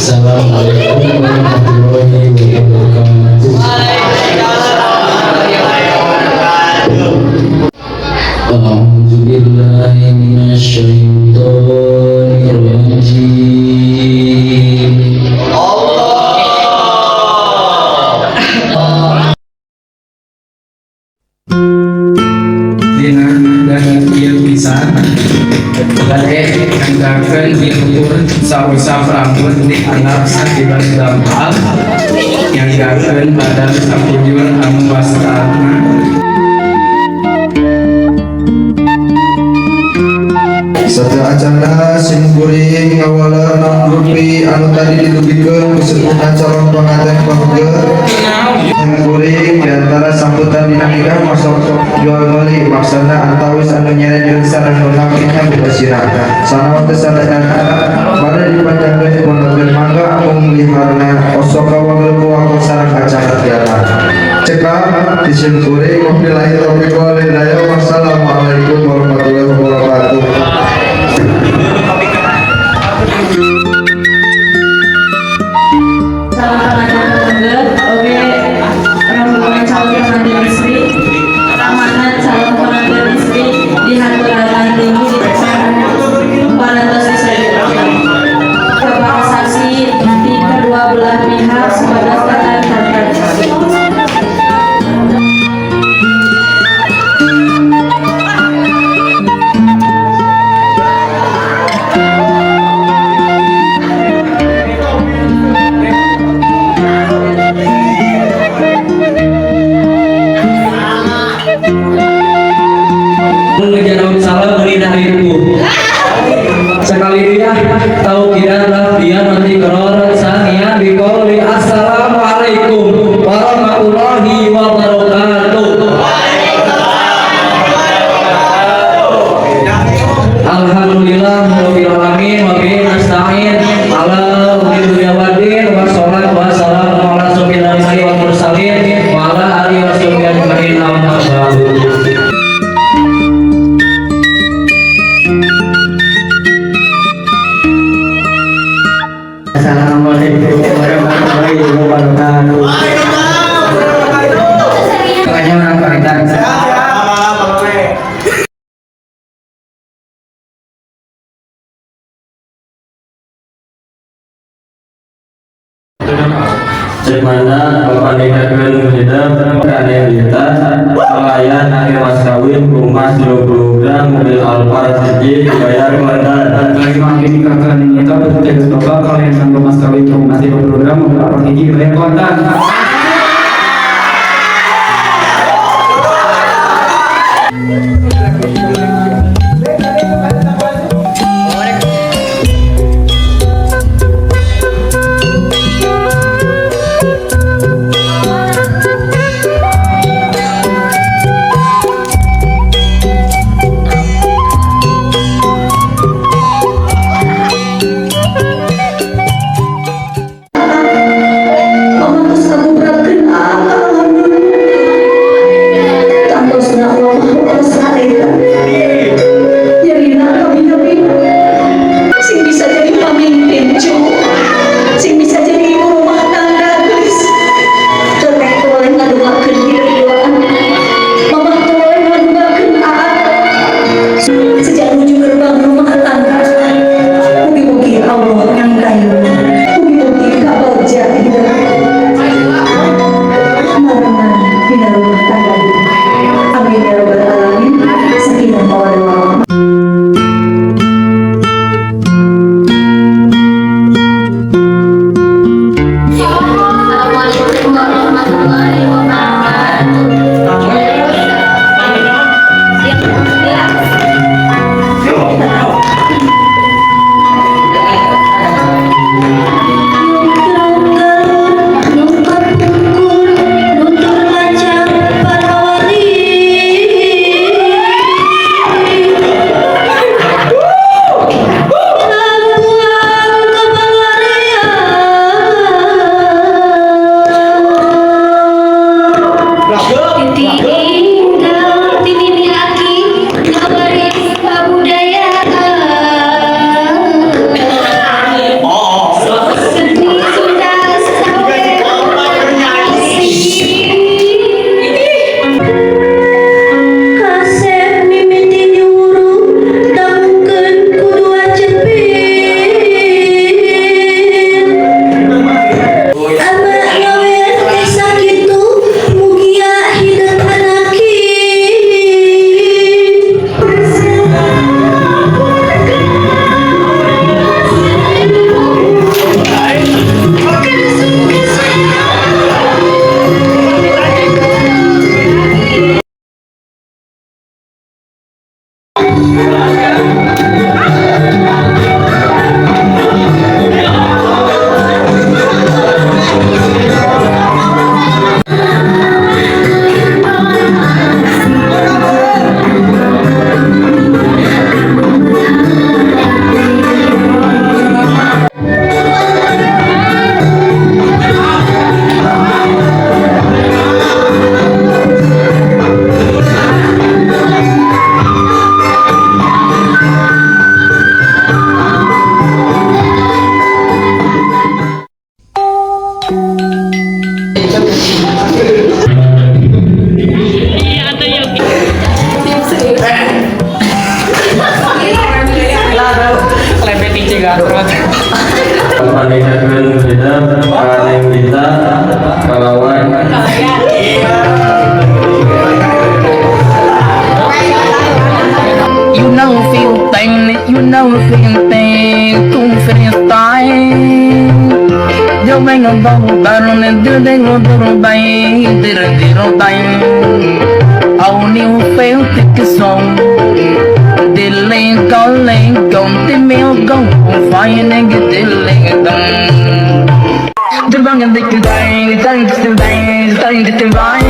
Assalamualaikum warahmatullahi wabarakatuh. A'udzubillahi minasyaitonir rajim. Dina dan ieu pisan bade nganggakeun diukur sawisa prabun di anak sakibat dampak yang nganggakeun badan sapujur anu wasatna Saja sing kuring ngawalan grupi anu tadi ditugikeun ku sepuhna calon pengantin pameger sing kuring diantara sambutan dina nikah masuk jual beli maksana antawis anu nyerejeun sareng nakihna bebasirana sanaon teu sadayana bade dipanjangkeun ku neukeun mangga mung liharna osok kawageulku aku sareng acara tiara cekap disin kuring wabillahi taufiq wal hidayah wassalamualaikum warahmatullahi wabarakatuh. Sekali dia tahu tidaklah dia nanti keroran sania biqauli assalamualaikum warahmatullahi wabarakatuh. Alhamdulillah rabbil alamin wa bihi nasta'in ala umuri dunya waddin wa sholatu wassalamu ala asyrofil anbiya'i wal mursalin wa ala alihi washabihi ajmain amma ba'du. Assalamualaikum warahmatullahi wabarakatuh. Kayaknya orang Paritan. Dimana Bapak Dikakan Hidap Kalian Dita pelayan akhir mas kawin rumah 20 gram mobil Alphard CJ dibayar kepada Lagi makin Dikakan Hidap bertugas Bapak kalian sang mas kawin rumah 20 gram mobil Alphard CJ dibayar kontan. Memutus kamu Panikakeun hidup paling kita kalawan you know feel thing cũng freestyle Yo vengo bajo barro en el de lo bay de lo bay Ao niu phèo tích cái song Đi lên có lên công tí mèo công Không phải nên cái đi lên công Tôi bằng em tích cái tay Tay cái tay Tay cái tay